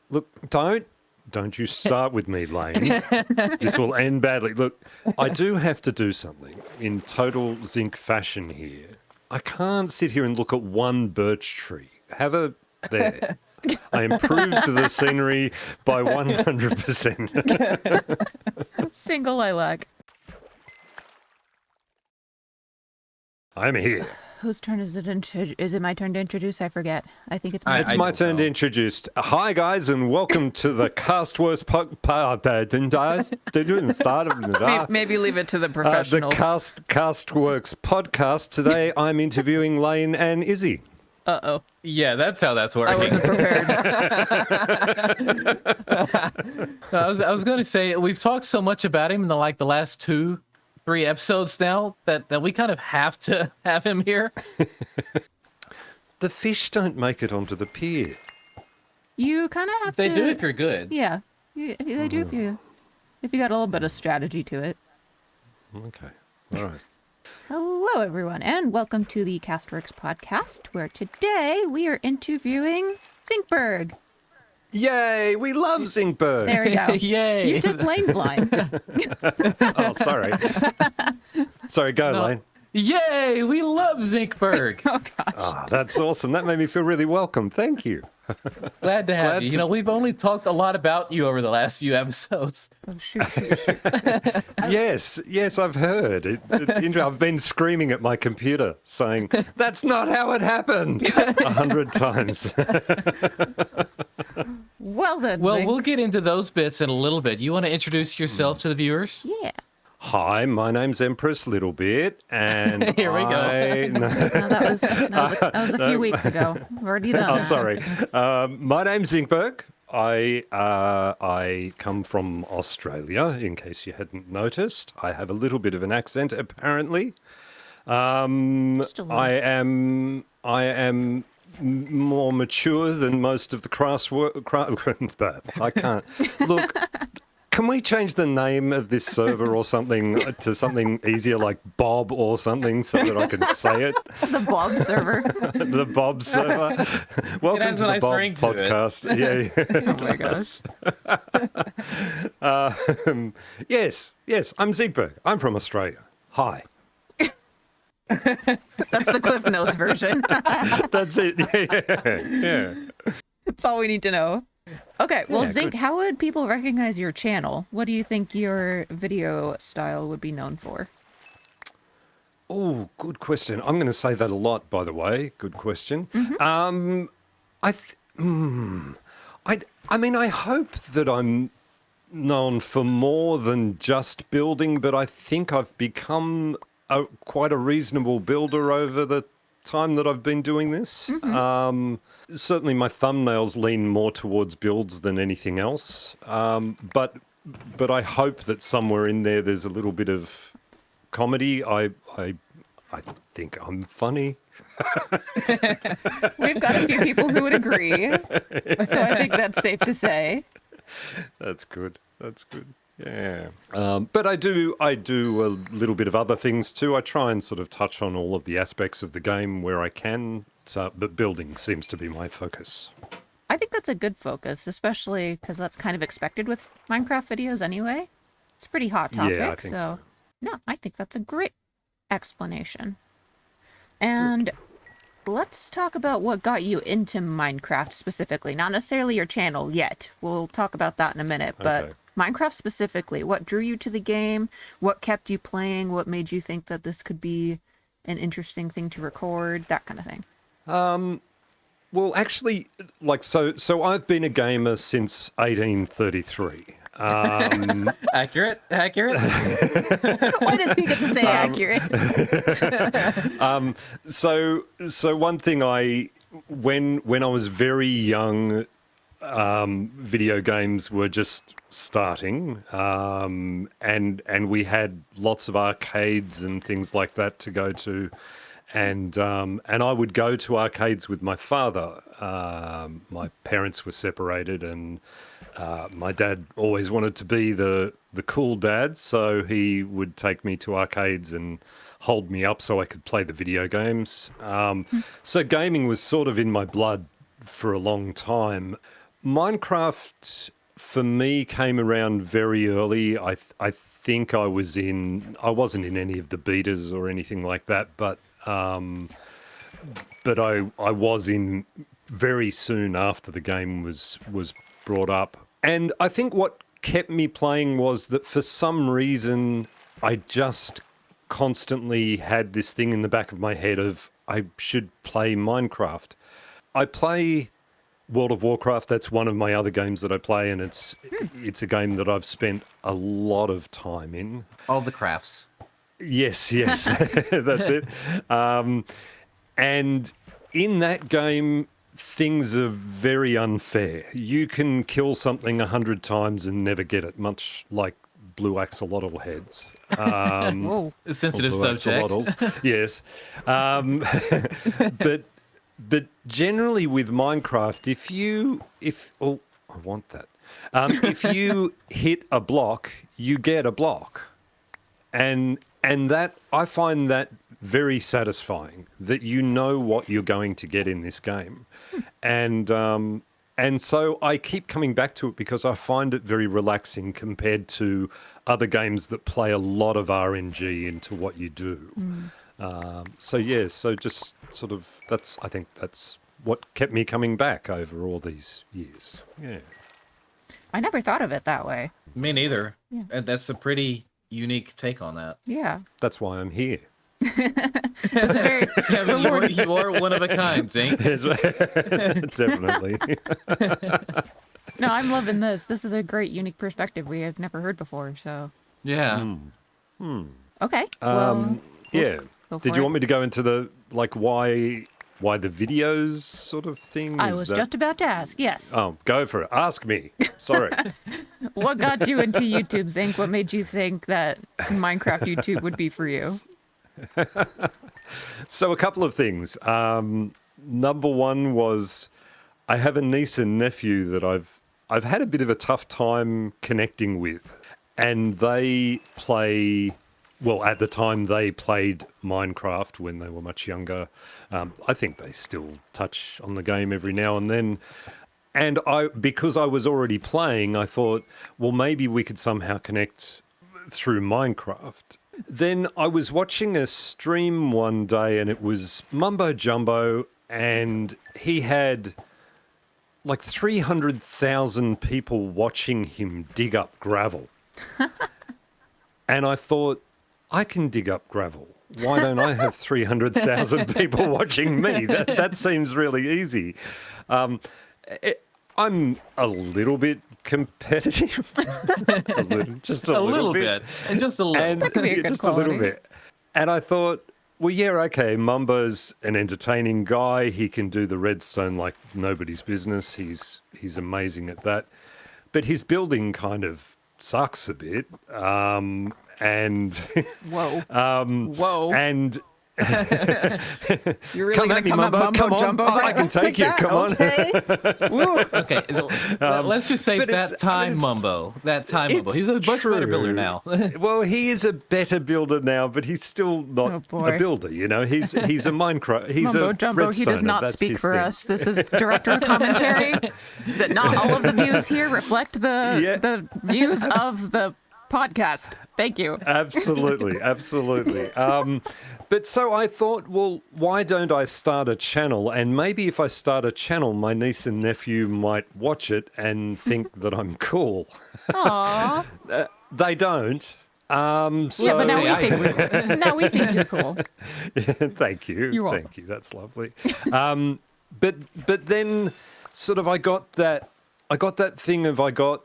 Look, don't you start with me, Lane. This will end badly. Look, I do have to do something in total Zinc fashion here. I can't sit here and look at one birch tree. There. I improved the scenery by 100%. Single lilac. I'm here. Whose turn is it? Is it my turn to introduce? I forget. I think it's my It's my turn to introduce. Hi, guys, and welcome to the Castworks Maybe leave it to the professionals. The Castworks podcast. Today, I'm interviewing Lane and Izzy. Uh-oh. Yeah, that's how that's working. I wasn't prepared. I was going to say, we've talked so much about him in the last 2-3 episodes now that we kind of have to have him here. The fish don't make it onto the pier. You kind of have They to... do if you're good. Yeah. They do if you got a little bit of strategy to it. Okay. All right. Hello, everyone, and welcome to the Castworks podcast, where today we are interviewing Zincberg. Yay! We love Zincberg. There we go. Yay! You took Lane's line. Oh, sorry. Sorry, go, Lane. Yay! We love Zincberg. Oh, gosh. Ah, that's awesome. That made me feel really welcome. Thank you. Glad to have you. You know, we've only talked a lot about you over the last few episodes. Oh, shoot. Yes, I've heard. It's interesting. I've been screaming at my computer saying, that's not how it happened, 100 times. Well, then, Well, Zink. we'll get into those bits in a little bit. You want to introduce yourself to the viewers? Yeah. Hi, my name's Empress Littlebit, and Here we go. No, that was a few weeks ago. We've already done Oh, that. sorry. My name's Zincberg. I come from Australia, in case you hadn't noticed. I have a little bit of an accent, apparently. Just a little. I am more mature than most of the I can't. Look, can we change the name of this server or something to something easier like Bob or something so that I can say it? The Bob server. The Bob server. Welcome has to a the nice Bob ring to it. podcast. Yeah. Oh, my gosh. Yes, I'm Zincberg. I'm from Australia. Hi. That's the Cliff Notes version. That's it. Yeah. That's all we need to know. Okay, well, Yeah, Zink, good. how would people recognize your channel? What do you think your video style would be known for? Oh, good question. I'm going to say that a lot, by the way. Good question. Mm-hmm. I mean, I hope that I'm known for more than just building, but I think I've become quite a reasonable builder over the time that I've been doing this. Certainly my thumbnails lean more towards builds than anything else. But I hope that somewhere in there there's a little bit of comedy. I think I'm funny. We've got a few people who would agree, so I think that's safe to say. That's good. Yeah. But I do a little bit of other things too. I try and sort of touch on all of the aspects of the game where I can, but building seems to be my focus. I think that's a good focus, especially because that's kind of expected with Minecraft videos anyway. It's a pretty hot topic, Yeah, I think so. No, I think that's a great explanation. And let's talk about what got you into Minecraft specifically. Not necessarily your channel yet. We'll talk about that in a minute, but Okay. Minecraft specifically, what drew you to the game? What kept you playing? What made you think that this could be an interesting thing to record? That kind of thing. Well, actually, so I've been a gamer since 1833. Accurate? Why does he get to say accurate? So one thing when I was very young, video games were just starting, and we had lots of arcades and things like that to go to, and I would go to arcades with my father. My parents were separated, and my dad always wanted to be the cool dad, so he would take me to arcades and hold me up so I could play the video games. So gaming was sort of in my blood for a long time. Minecraft for me came around very early. I think I wasn't in any of the betas or anything like that, but I was in very soon after the game was brought up. And I think what kept me playing was that for some reason I just constantly had this thing in the back of my head of I should play Minecraft. I play World of Warcraft. That's one of my other games that I play, and it's a game that I've spent a lot of time in. All the crafts. Yes, that's it. And in that game, things are very unfair. You can kill something 100 times and never get it, much like blue axolotl heads. Whoa. A sensitive or blue subject. axolotls. Yes. But generally with Minecraft, if I want that. If you hit a block, you get a block. And that, I find that very satisfying, that you know what you're going to get in this game. And so I keep coming back to it because I find it very relaxing compared to other games that play a lot of RNG into what you do. So just sort of, I think that's what kept me coming back over all these years. Yeah. I never thought of it that way. Me neither. Yeah. And that's a pretty unique take on that. Yeah. That's why I'm here. It's a very Kevin, you are one of a kind, Zink. Definitely. No, I'm loving this. This is a great, unique perspective we have never heard before. So Yeah. okay. Well, Yeah. go Did for you it. want me to go into the why the videos sort of thing? I Is was that- just about to ask. Yes. Oh, go for it. Ask me. Sorry. What got you into YouTube, Zink? What made you think that Minecraft YouTube would be for you? So a couple of things. Number one was I have a niece and nephew that I've had a bit of a tough time connecting with, and they play. Well, at the time they played Minecraft when they were much younger. I think they still touch on the game every now and then. And because I was already playing, I thought, well, maybe we could somehow connect through Minecraft. Then I was watching a stream one day and it was Mumbo Jumbo, and he had like 300,000 people watching him dig up gravel. And I thought, I can dig up gravel. Why don't I have 300,000 people watching me? That seems really easy. I'm a little bit competitive. Just a little bit. And just a little. And That could be a good just a little quality. bit. And I thought, well, yeah, okay, Mumbo's an entertaining guy. He can do the redstone like nobody's business. He's amazing at that. But his building kind of sucks a bit. And Whoa. Whoa. and You're really come gonna at me, come at Mumbo. Come on, Jumbo I can take you. Come on. Okay. Woo. Okay, let's just say but that it's- time it's- Mumbo. That time Mumbo. it's He's a much better true. builder now. Well, he is a better builder now, but he's still Oh, not boy. a builder. You know, he's a Minecraft. He's Mumbo a Jumbo, he does redstoner. not That's speak his for thing. us. This is director of commentary. That not all of the views here reflect the views of the podcast. Thank you. Absolutely. But so I thought, well, why don't I start a channel? And maybe if I start a channel, my niece and nephew might watch it and think that I'm cool. Aww. They don't. So Yeah, but now okay, we think you're cool. Thank you. You're welcome. Thank you. That's lovely. But then sort of I got that thing of I got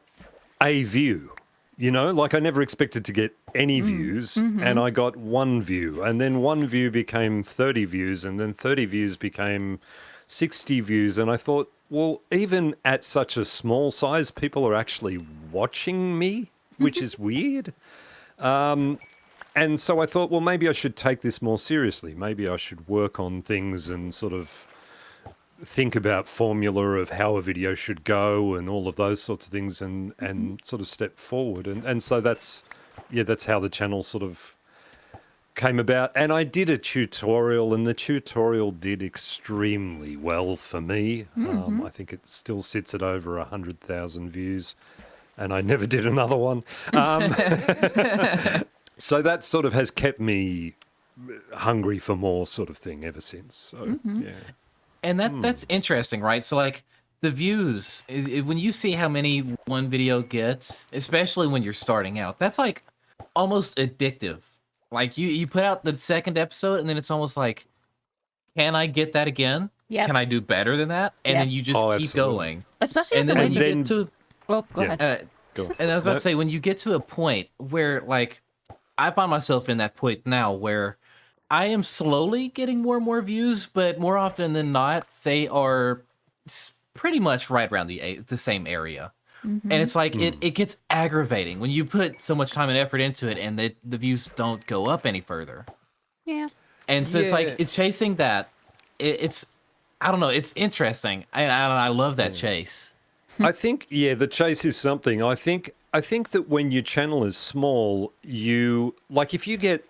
a view. You know, like I never expected to get any views, and I got one view, and then one view became 30 views, and then 30 views became 60 views, and I thought, well, even at such a small size, people are actually watching me, which is weird. And so I thought, well, maybe I should take this more seriously. Maybe I should work on things and sort of think about formula of how a video should go and all of those sorts of things and sort of step forward. And so that's how the channel sort of came about, and I did a tutorial, and the tutorial did extremely well for me. I think it still sits at over 100,000 views, and I never did another one. So that sort of has kept me hungry for more sort of thing ever since. So, yeah. And that's interesting, right? So like the views, when you see how many one video gets, especially when you're starting out, that's like almost addictive. Like you put out the second episode and then it's almost like, can I get that again? Yep. Can I do better than that? And then you just keep absolutely. going. Especially And with then the when way you get to Well, go Yeah. ahead. Go on. and I was about No. to say, when you get to a point where, like, I find myself in that point now where I am slowly getting more and more views, but more often than not, they are pretty much right around the same area. And it's like, it gets aggravating when you put so much time and effort into it and the views don't go up any further. Yeah. And so it's like, Yeah. it's chasing that. It's, I don't know, it's interesting. I love that chase. I think, the chase is something. I think that when your channel is small, if you get,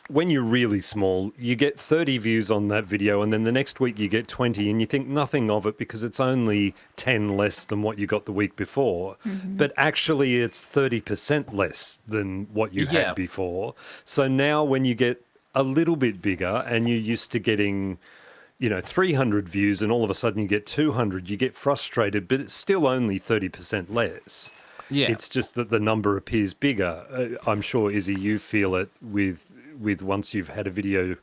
when you're really small, you get 30 views on that video, and then the next week you get 20, and you think nothing of it because it's only 10 less than what you got the week before. But actually, it's 30% less than what you Yeah. had before. So now when you get a little bit bigger and you're used to getting 300 views and all of a sudden you get 200, you get frustrated, but it's still only 30% less. Yeah. It's just that the number appears bigger. I'm sure, Izzy, you feel it with once you've had a video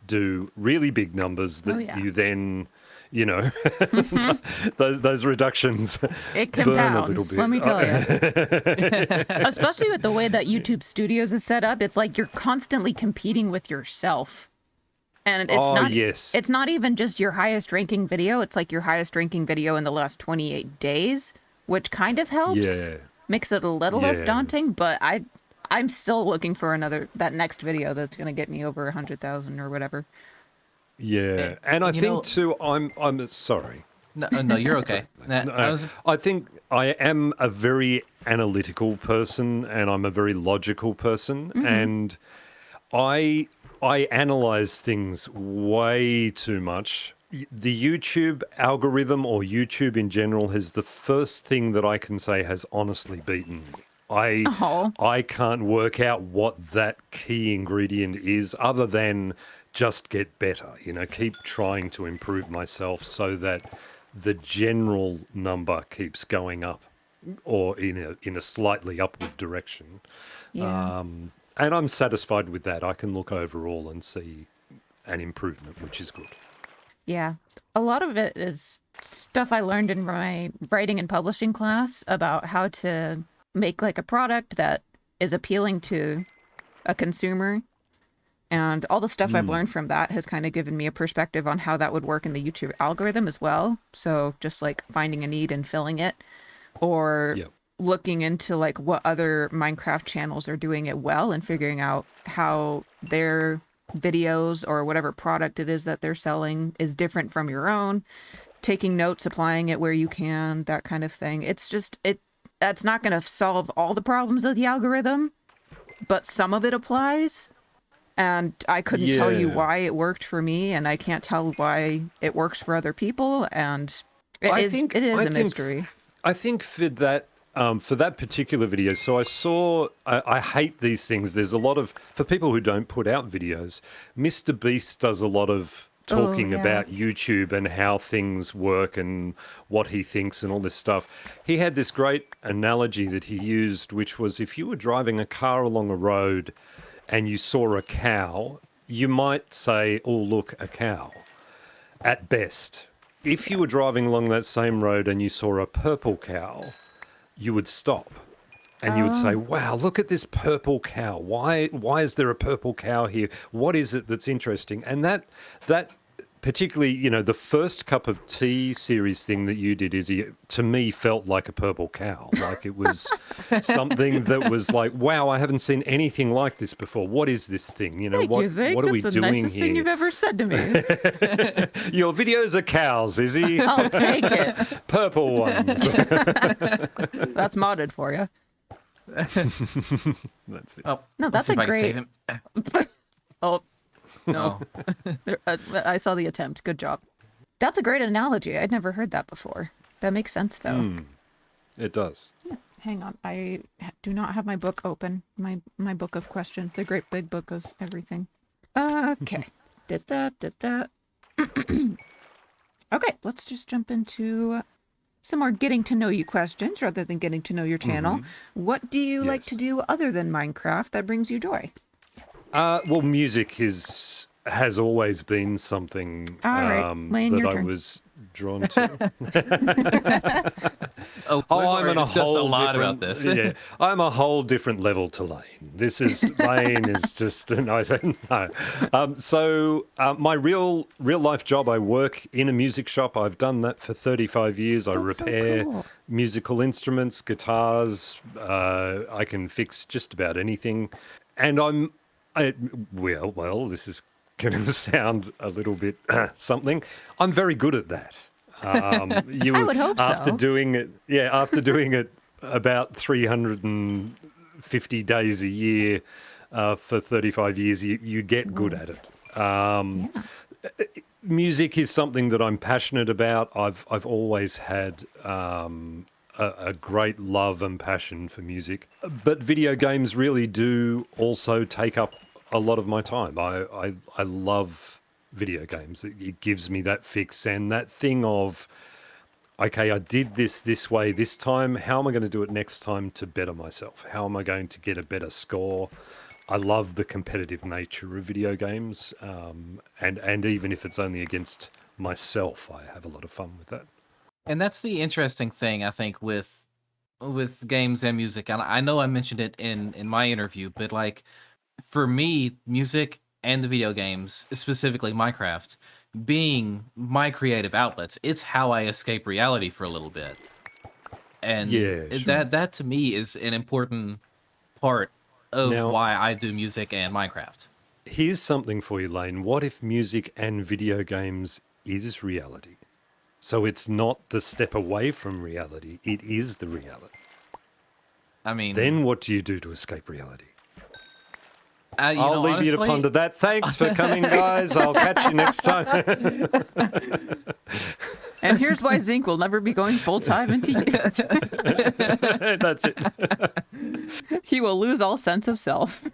do really big numbers that you then, those reductions It burn a little compounds, bit. let me tell you. Especially with the way that YouTube Studios is set up, it's like you're constantly competing with yourself. And it's not even just your highest ranking video, it's like your highest ranking video in the last 28 days, which kind of helps. Yeah. Makes it a little less Yeah. daunting, but I'm still looking for that next video that's going to get me over 100,000 or whatever. Yeah. And I You think know- too, I'm sorry. No, you're okay. I think I am a very analytical person, and I'm a very logical person, and I analyze things way too much. The YouTube algorithm, or YouTube in general, is the first thing that I can say has honestly beaten me. I can't work out what that key ingredient is other than just get better, keep trying to improve myself so that the general number keeps going up, or in a slightly upward direction. Yeah. And I'm satisfied with that. I can look overall and see an improvement, which is good. Yeah. A lot of it is stuff I learned in my writing and publishing class about how to make like a product that is appealing to a consumer. And all the stuff I've learned from that has kind of given me a perspective on how that would work in the YouTube algorithm as well. So just like finding a need and filling it, or Yep. looking into like what other Minecraft channels are doing it well and figuring out how their videos or whatever product it is that they're selling is different from your own, taking notes, applying it where you can, that kind of thing. It's just, that's not going to solve all the problems of the algorithm, but some of it applies. And I couldn't tell you Yeah. why it worked for me, and I can't tell why it works for other people. And it is a mystery. I think for that particular video, so I hate these things. There's a lot of, for people who don't put out videos, Mr. Beast does a lot of talking yeah. about YouTube and how things work and what he thinks and all this stuff. He had this great analogy that he used, which was if you were driving a car along a road and you saw a cow, you might say, oh, look, a cow, at best. If you were driving along that same road and you saw a purple cow, you would stop and you would say, wow, look at this purple cow. Why is there a purple cow here? What is it that's interesting? And that particularly, the first cup of tea series thing that you did, Izzy, to me felt like a purple cow. Like it was something that was like, wow, I haven't seen anything like this before. What is this thing? Thank you, Zach. What are we That's the doing nicest here? thing you've ever said to me. Your videos are cows, Izzy. I'll take it. Purple ones. That's modded for you. That's it. Oh, No, let's that's see a if I can great- save him. Oh, no. No. I saw the attempt. Good job. That's a great analogy. I'd never heard that before. That makes sense, though. It does. Hang on. I do not have my book open. My book of questions. The great big book of everything. Okay. Did that. Okay, let's just jump into some more getting to know you questions rather than getting to know your channel. What do you like Yes. to do other than Minecraft that brings you joy? Well, music has always been something All right, Lane, that your I turn. was drawn to. Oh, I'm on a discussed a whole lot different, about this. yeah, I'm a whole different level to Lane. Lane is just no. My real life job, I work in a music shop. I've done that for 35 years. I That's so repair cool. musical instruments, guitars. I can fix just about anything, and this is going to sound a little bit something. I'm very good at that. I would hope after so. doing it about 350 days a year for 35 years, you get good at it. Yeah. Music is something that I'm passionate about. I've always had a great love and passion for music, but video games really do also take up a lot of my time. I love video games. It gives me that fix and that thing of, okay, I did this way this time. How am I going to do it next time to better myself? How am I going to get a better score? I love the competitive nature of video games, and even if it's only against myself, I have a lot of fun with that. And that's the interesting thing, I think, with games and music. And I know I mentioned it in my interview, but like for me, music and the video games, specifically Minecraft, being my creative outlets, it's how I escape reality for a little bit. And Yeah, sure. that to me is an important part of Now, why I do music and Minecraft. here's something for you, Lane. What if music and video games is reality? So it's not the step away from reality, it is the reality. I mean, Then what do you do to escape reality? I'll Leave you to ponder that. Thanks for coming, guys. I'll catch you next time. And here's why Zinc will never be going full-time into YouTube. That's it. He will lose all sense of self.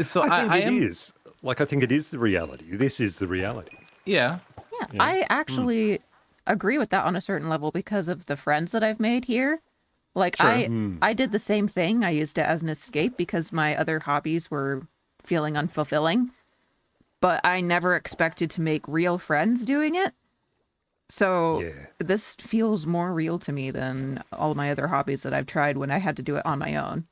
So I think it is. Like, I think it is the reality. This is the reality. Yeah. Yeah, I actually agree with that on a certain level because of the friends that I've made here. Like, I did the same thing. I used it as an escape because my other hobbies were feeling unfulfilling. But I never expected to make real friends doing it. So Yeah. this feels more real to me than all my other hobbies that I've tried when I had to do it on my own.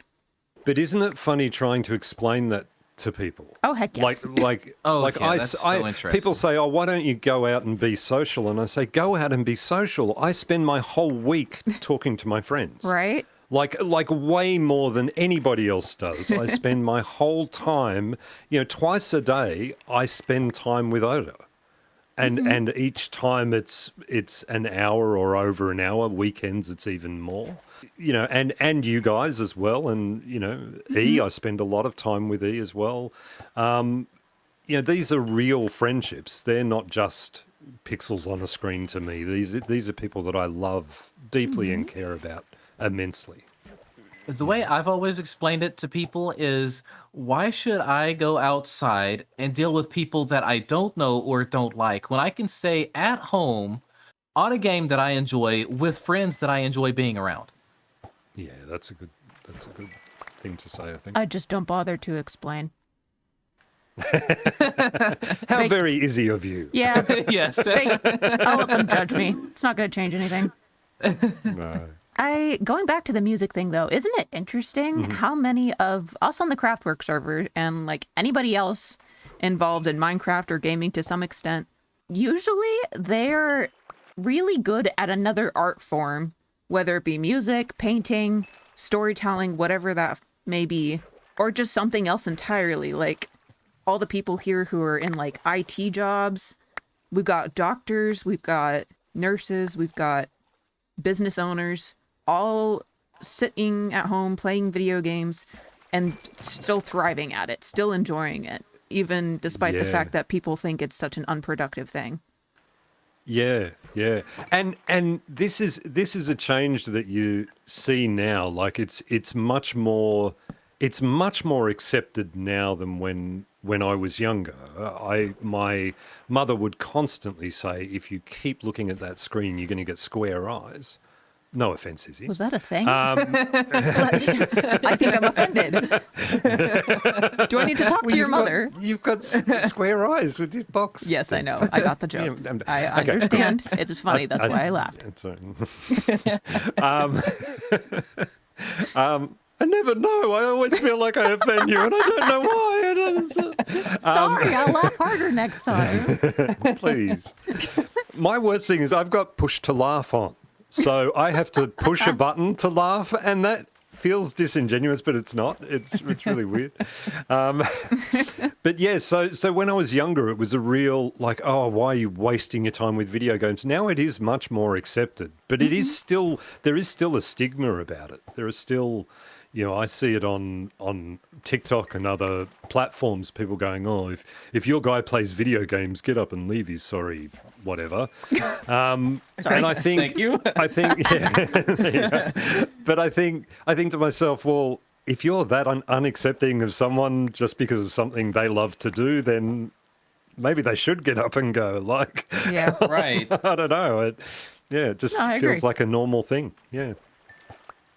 But isn't it funny trying to explain that to people? Oh, heck yes. Oh, like yeah, that's so interesting. people say, "Oh, why don't you go out and be social?" And I say, "Go out and be social." I spend my whole week talking to my friends. Right? Like way more than anybody else does. I spend my whole time, twice a day, I spend time with Oda. And each time it's an hour or over an hour. Weekends it's even more. And you guys as well. And E, I spend a lot of time with E as well. These are real friendships. They're not just pixels on a screen to me. These are people that I love deeply and care about immensely. The way I've always explained it to people is, why should I go outside and deal with people that I don't know or don't like when I can stay at home on a game that I enjoy with friends that I enjoy being around? Yeah, that's a good thing to say, I think. I just don't bother to explain. How very easy of you. Yeah, Yes. I'll let them judge me. It's not going to change anything. No. Going back to the music thing though, isn't it interesting how many of us on the Craftwork server and like anybody else involved in Minecraft or gaming to some extent, usually they're really good at another art form, whether it be music, painting, storytelling, whatever that may be, or just something else entirely. Like all the people here who are in like IT jobs, we've got doctors, we've got nurses, we've got business owners, all sitting at home playing video games. and still thriving at it, still enjoying it, even despite the Yeah. fact that people think it's such an unproductive thing. Yeah, yeah, and this is a change that you see now. Like it's much more accepted now than when I was younger. My mother would constantly say, if you keep looking at that screen, you're going to get square eyes. No offense, Izzy. Was that a thing? I think I'm offended. Do I need to talk to your mother? You've got square eyes with your box. Yes, I know. I got the joke. Yeah, I okay, understand. It's funny. That's why I laughed. It's I never know. I always feel like I offend you, and I don't know why. Sorry, I'll laugh harder next time. Please. My worst thing is I've got push to laugh on. So I have to push a button to laugh, and that feels disingenuous, but it's not. It's really weird. But yeah, so when I was younger, it was a real like, oh, why are you wasting your time with video games? Now it is much more accepted, but it is still, there is still a stigma about it. There is still, you know, I see it on TikTok and other platforms, people going, oh, if your guy plays video games, get up and leave his sorry whatever. Sorry. And I think, Thank you. I think, yeah. But I think to myself, well, if you're that unaccepting of someone just because of something they love to do, then maybe they should get up and go. Like, Yeah. Right. I don't know. It just No, I feels agree. like a normal thing. Yeah.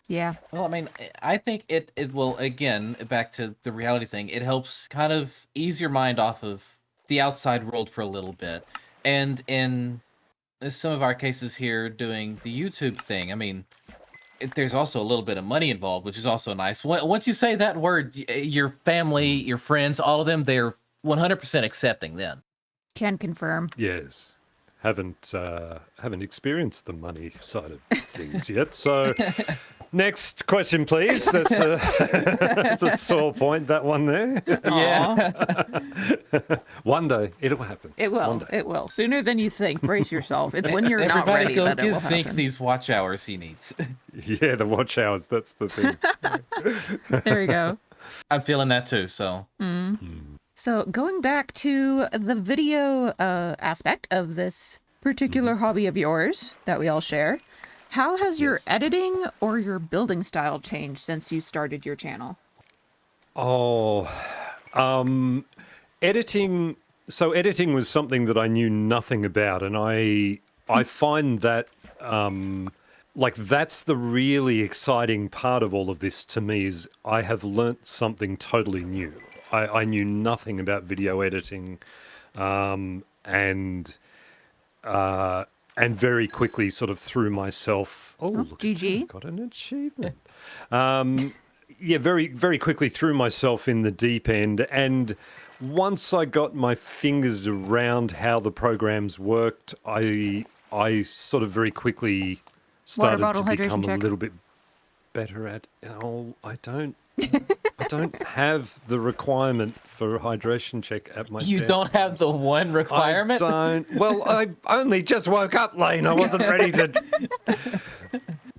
Yeah. Well, I mean, I think it will, again, back to the reality thing, it helps kind of ease your mind off of the outside world for a little bit. And in some of our cases here doing the YouTube thing, I mean, there's also a little bit of money involved, which is also nice. Once you say that word, your family, your friends, all of them, they're 100% accepting then. Can confirm. Yes. Haven't experienced the money side of things yet. So next question, please. That's a sore point, that one there. Yeah. One day it'll happen. It One will. day. It will. Sooner than you think. Brace yourself. It's when you're not Everybody ready go that it will give Zink happen. these watch hours he needs. Yeah, the watch hours, that's the thing. There you go. I'm feeling that too, so. So going back to the video aspect of this particular hobby of yours that we all share, how has your Yes. editing or your building style changed since you started your channel? Oh, editing. So editing was something that I knew nothing about, and I find that like that's the really exciting part of all of this to me is I have learnt something totally new. I knew nothing about video editing, and very quickly sort of threw myself. Oh, look, GG. I got an achievement. Yeah, very, very quickly threw myself in the deep end. And once I got my fingers around how the programs worked, I sort of very quickly started bottle to become hydration a check. little bit better at. Oh, I don't have the requirement for a hydration check at my You desk. don't have the one requirement? I don't. Well, I only just woke up, Lane. I wasn't ready to.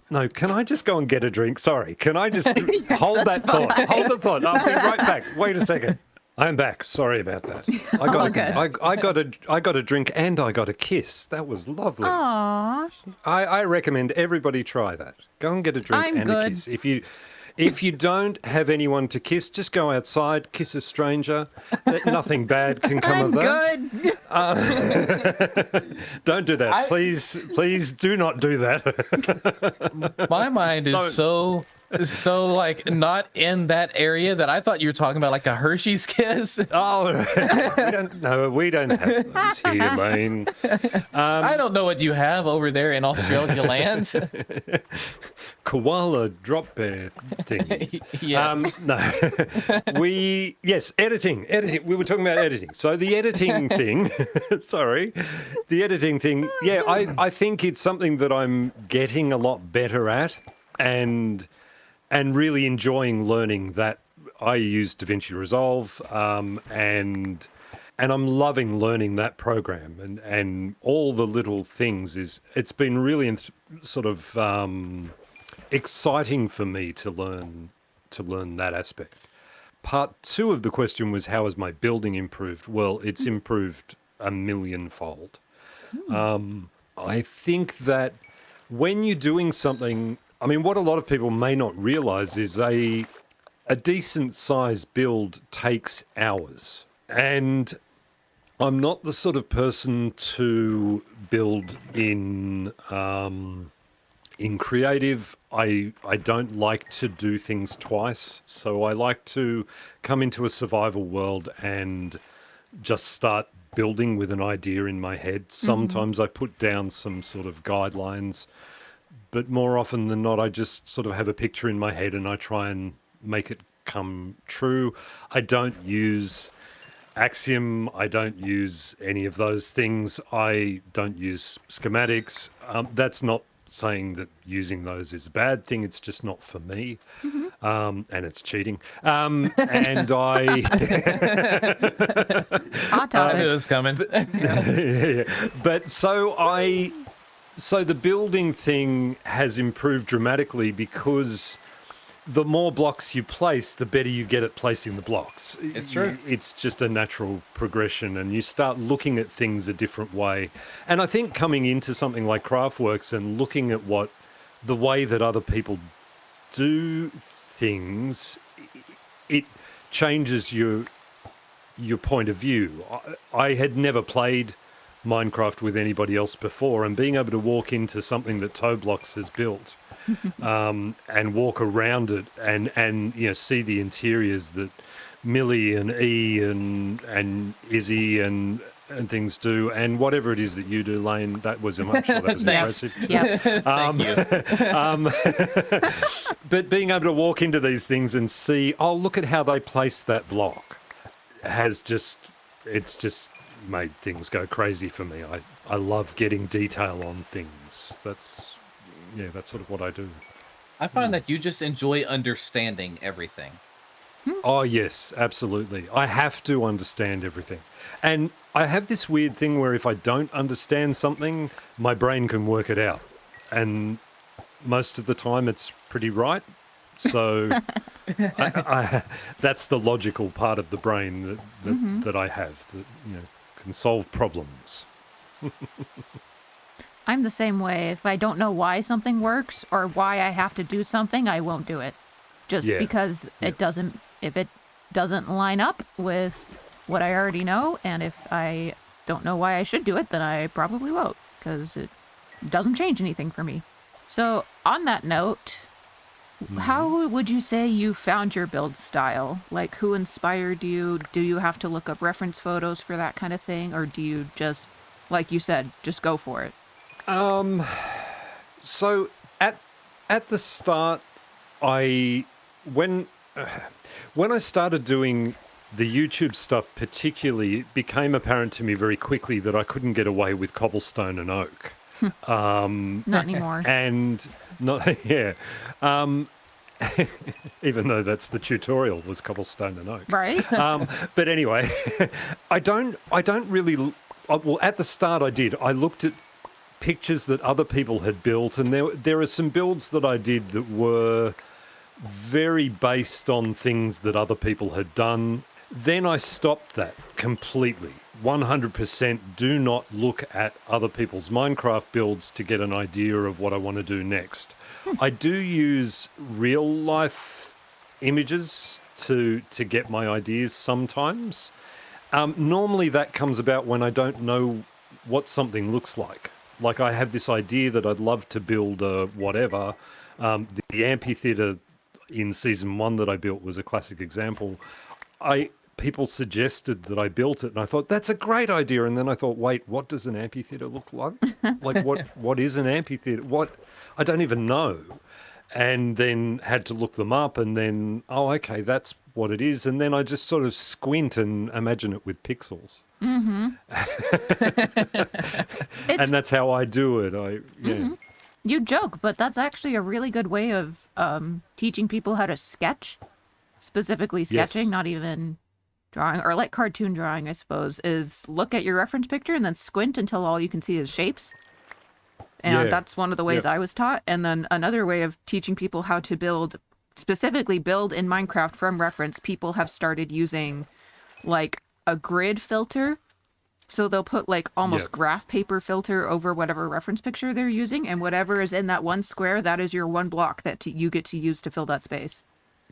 No, can I just go and get a drink? Sorry, can I just hold that's that thought? Hold the thought. I'll be right back. Wait a second. I'm back. Sorry about that. All good. I got a drink and I got a kiss. That was lovely. Aww. I recommend everybody try that. Go and get a drink I'm and good. a kiss. If you don't have anyone to kiss, just go outside, kiss a stranger. Nothing bad can come I'm of that. good. Don't do that. Please do not do that. My mind is so like not in that area that I thought you were talking about like a Hershey's kiss. Oh, we don't have those here, Lane. I don't know what you have over there in Australia land. Koala drop bear things. Yes. No. Editing. We were talking about editing. So the editing thing, sorry, the editing thing, yeah, I think it's something that I'm getting a lot better at and really enjoying learning that. I use DaVinci Resolve, and I'm loving learning that program and all the little things. It's been really sort of exciting for me to learn to learn that aspect. Part 2 of the question was, how has my building improved? Well, it's improved a millionfold. I think that when you're doing something, I mean, what a lot of people may not realize is a decent sized build takes hours. And I'm not the sort of person to build in creative. I don't like to do things twice. So I like to come into a survival world and just start building with an idea in my head. Sometimes I put down some sort of guidelines, but more often than not, I just sort of have a picture in my head and I try and make it come true. I don't use Axiom. I don't use any of those things. I don't use schematics. That's not saying that using those is a bad thing. It's just not for me. And it's cheating. And I... Hot I knew topic. it was coming. Yeah. But so the building thing has improved dramatically because the more blocks you place, the better you get at placing the blocks. It's true. It's just a natural progression, and you start looking at things a different way. And I think coming into something like Craftworks and looking at the way that other people do things, it changes your point of view. I had never played Minecraft with anybody else before, and being able to walk into something that Toblocks has built and walk around it and see the interiors that Millie and E and Izzy and things do, and whatever it is that you do, Lane, I'm sure that was impressive. Yep. Thank you. But being able to walk into these things and see, oh, look at how they placed that block, it's just made things go crazy for me. I love getting detail on things. That's sort of what I do. I find that you just enjoy understanding everything. Oh, yes, absolutely. I have to understand everything. And I have this weird thing where if I don't understand something, my brain can work it out. And most of the time it's pretty right. So that's the logical part of the brain that I have that can solve problems. I'm the same way. If I don't know why something works or why I have to do something, I won't do it. Just because if it doesn't line up with what I already know, and if I don't know why I should do it, then I probably won't, because it doesn't change anything for me. So on that note, how would you say you found your build style? Like, who inspired you? Do you have to look up reference photos for that kind of thing? Or do you just, like you said, just go for it? So at the start, when I started doing the YouTube stuff particularly, it became apparent to me very quickly that I couldn't get away with cobblestone and oak. Not anymore. And not even though that's the tutorial was cobblestone and oak. Right? But anyway, I don't really. Well, at the start I did. I looked at pictures that other people had built, and there are some builds that I did that were very based on things that other people had done. Then I stopped that completely. 100% do not look at other people's Minecraft builds to get an idea of what I want to do next. I do use real life images to get my ideas sometimes. Normally that comes about when I don't know what something looks like. Like I have this idea that I'd love to build a whatever. The amphitheater in season 1 that I built was a classic example. People suggested that I built it, and I thought, that's a great idea. And then I thought, wait, what does an amphitheater look like? Like, what is an amphitheater? I don't even know. And then had to look them up, and then, oh, okay, that's what it is. And then I just sort of squint and imagine it with pixels. Mm-hmm. And that's how I do it. Mm-hmm. You joke, but that's actually a really good way of teaching people how to sketch. Specifically sketching, Yes. not even drawing, or like cartoon drawing, I suppose, is look at your reference picture and then squint until all you can see is shapes. And Yeah. that's one of the ways Yep. I was taught. And then another way of teaching people how to build specifically build in Minecraft from reference, people have started using like a grid filter. So they'll put like almost graph paper filter over whatever reference picture they're using, and whatever is in that one square, that is your one block that you get to use to fill that space.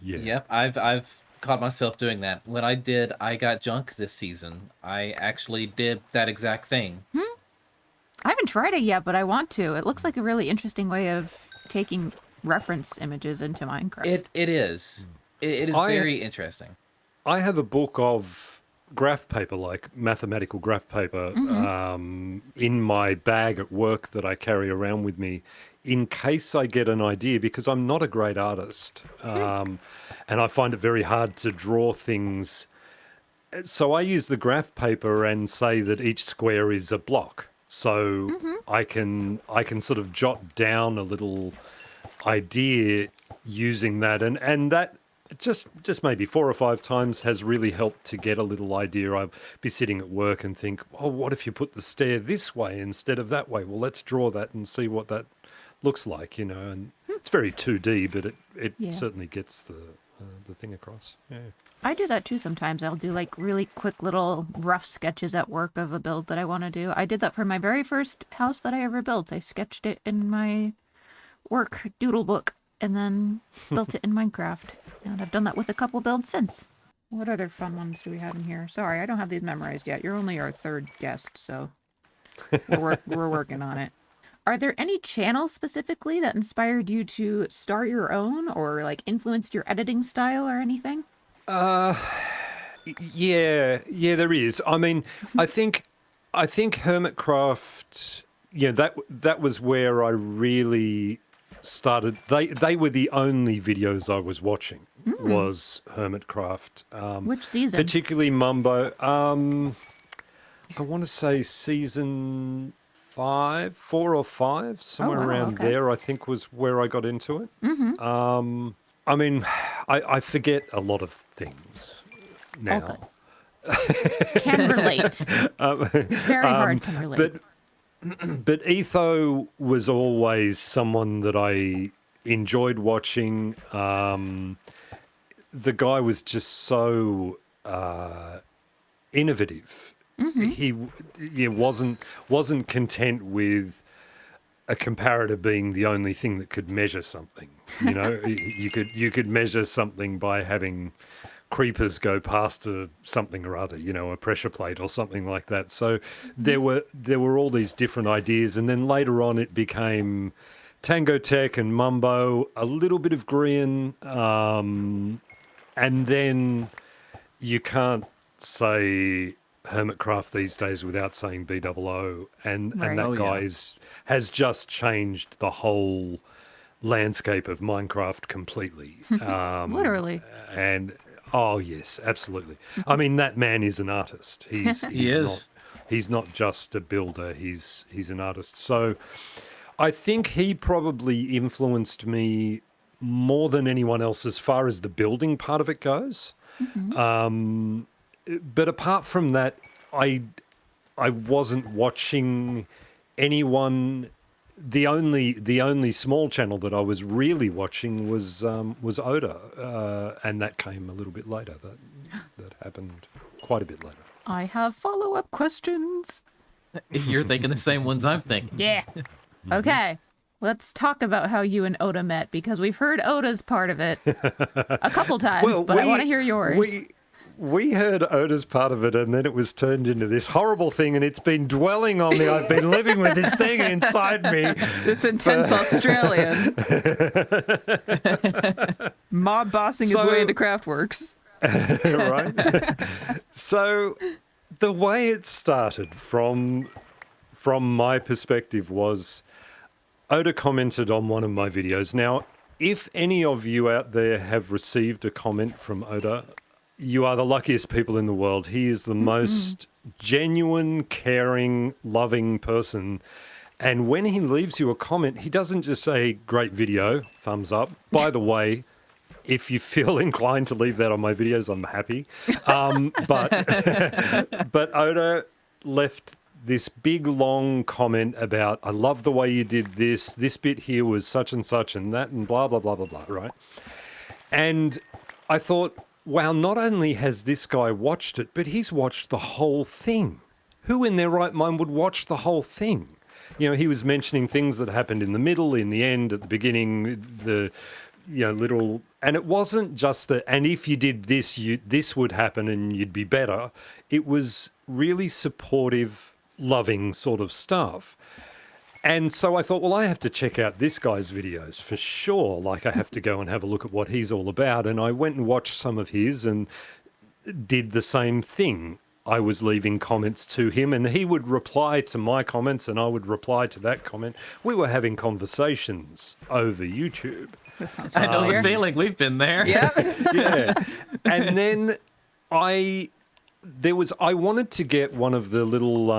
Yeah. Yep, I've caught myself doing that. When I got junk this season, I actually did that exact thing. I haven't tried it yet, but I want to. It looks like a really interesting way of taking reference images into Minecraft. It is. It is very interesting. I have a book of graph paper, like mathematical graph paper, in my bag at work that I carry around with me in case I get an idea, because I'm not a great artist. And I find it very hard to draw things. So I use the graph paper and say that each square is a block. So I can sort of jot down a little idea using that, and that just maybe 4 or 5 times has really helped to get a little idea. I'll be sitting at work and think, oh, what if you put the stair this way instead of that way? Well, let's draw that and see what that looks like, you know. And it's very 2D, but it certainly gets the thing across. Yeah. I do that too sometimes. I'll do like really quick little rough sketches at work of a build that I want to do. I did that for my very first house that I ever built. I sketched it in my work doodle book and then built it in Minecraft. And I've done that with a couple builds since. What other fun ones do we have in here? Sorry, I don't have these memorized yet. You're only our third guest, so we're working on it. Are there any channels specifically that inspired you to start your own or like influenced your editing style or anything? Yeah, there is. I mean, I think Hermitcraft, that was where I really started. They were the only videos I was watching was Hermitcraft. Which season? Particularly Mumbo. I want to say season 4 or 5, somewhere around there, I think was where I got into it. I mean, I forget a lot of things now. Okay. Can relate. Very hard can relate. But Etho was always someone that I enjoyed watching. The guy was just so innovative. He wasn't content with a comparator being the only thing that could measure something. You know, you could measure something by having creepers go past something or other, you know, a pressure plate or something like that. So there were all these different ideas, and then later on it became Tango Tech and Mumbo, a little bit of Grian, and then you can't say Hermitcraft these days without saying BOO, and that guy has just changed the whole landscape of Minecraft completely. Literally. And oh yes, absolutely. I mean, that man is an artist. He's not just a builder. He's an artist. So I think he probably influenced me more than anyone else as far as the building part of it goes. But apart from that, I wasn't watching anyone. The only small channel that I was really watching was Oda, and that came a little bit later. That happened quite a bit later. I have follow-up questions. You're thinking the same ones I'm thinking. Yeah. Okay. Let's talk about how you and Oda met, because we've heard Oda's part of it a couple times, but I want to hear yours. We heard Oda's part of it, and then it was turned into this horrible thing, and it's been dwelling on me. I've been living with this thing inside me. This intense Australian. Mob bossing his way into Craftworks. Right? So the way it started from my perspective was Oda commented on one of my videos. Now, if any of you out there have received a comment from Oda, you are the luckiest people in the world. He is the most genuine, caring, loving person. And when he leaves you a comment, he doesn't just say, great video, thumbs up. By the way, if you feel inclined to leave that on my videos, I'm happy. But Oda left this big, long comment about, I love the way you did this. This bit here was such and such and that and blah, blah, blah, blah, blah, right? And I thought, wow, not only has this guy watched it, but he's watched the whole thing. Who in their right mind would watch the whole thing? You know, he was mentioning things that happened in the middle, in the end, at the beginning, little, and it wasn't just that, and if you did this, this would happen and you'd be better. It was really supportive, loving sort of stuff. And so I thought, well, I have to check out this guy's videos for sure. Like, I have to go and have a look at what he's all about. And I went and watched some of his and did the same thing. I was leaving comments to him and he would reply to my comments and I would reply to that comment. We were having conversations over YouTube. I know the feeling. We've been there. Yeah. Yeah. And then I wanted to get one of the little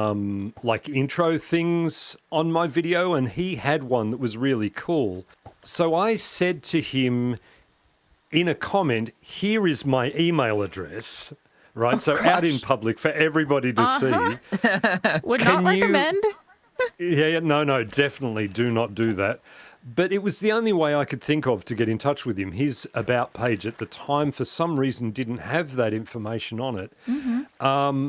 intro things on my video, and he had one that was really cool. So I said to him in a comment, here is my email address. Right, so gosh. out in public for everybody to see. Would not recommend. No, definitely do not do that. But it was the only way I could think of to get in touch with him. His About page at the time, for some reason, didn't have that information on it. Mm-hmm.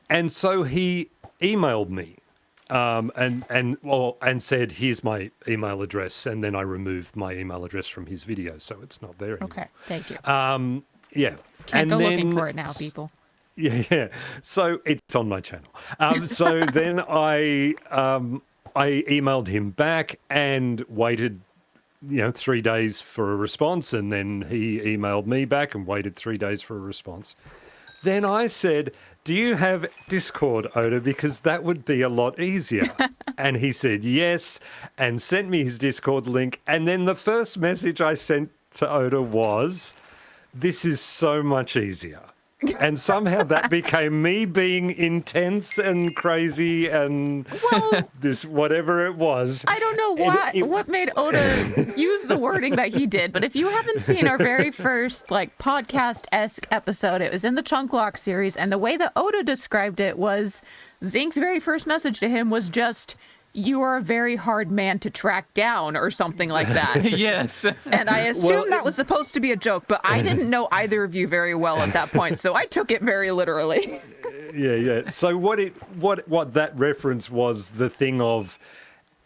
And so he emailed me and said, here's my email address. And then I removed my email address from his video, so it's not there anymore. Okay, thank you. Yeah. Can't go looking for it now, people. Yeah. So it's on my channel. So then I emailed him back and waited, 3 days for a response. And then he emailed me back and waited 3 days for a response. Then I said, do you have Discord, Oda? Because that would be a lot easier. And he said yes and sent me his Discord link. And then the first message I sent to Oda was, this is so much easier. And somehow that became me being intense and crazy and this whatever it was. I don't know what made Oda use the wording that he did, but if you haven't seen our very first podcast-esque episode, it was in the Chunk Lock series, and the way that Oda described it was Zink's very first message to him was just, you are a very hard man to track down, or something like that. Yes. And I assumed that was supposed to be a joke, but I didn't know either of you very well at that point, so I took it very literally. Yeah. So what that reference was, the thing of,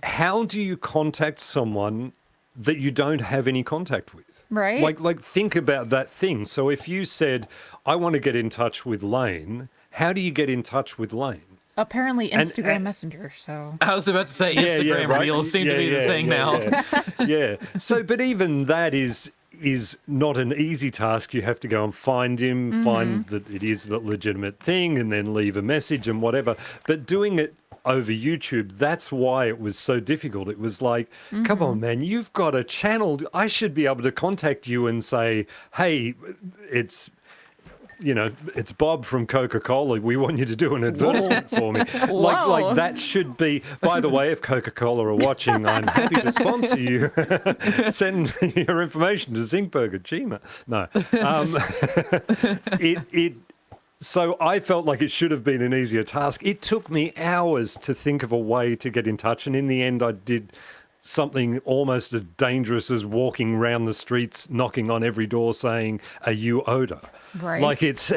how do you contact someone that you don't have any contact with? Right. Like think about that thing. So if you said, I want to get in touch with Lane, how do you get in touch with Lane? Apparently Instagram Messenger, so... I was about to say Instagram right? Reels seem to be the thing now. Yeah. So, but even that is not an easy task. You have to go and find him, find that it is the legitimate thing, and then leave a message and whatever. But doing it over YouTube, that's why it was so difficult. It was like, come on, man, you've got a channel. I should be able to contact you and say, hey, it's Bob from Coca-Cola. We want you to do an advertisement for me. Like that should be, by the way, if Coca-Cola are watching, I'm happy to sponsor you. Send your information to Zincberg at Gmail. No. So I felt like it should have been an easier task. It took me hours to think of a way to get in touch. And in the end, I did something almost as dangerous as walking around the streets, knocking on every door saying, are you Oda? Right. Like it's,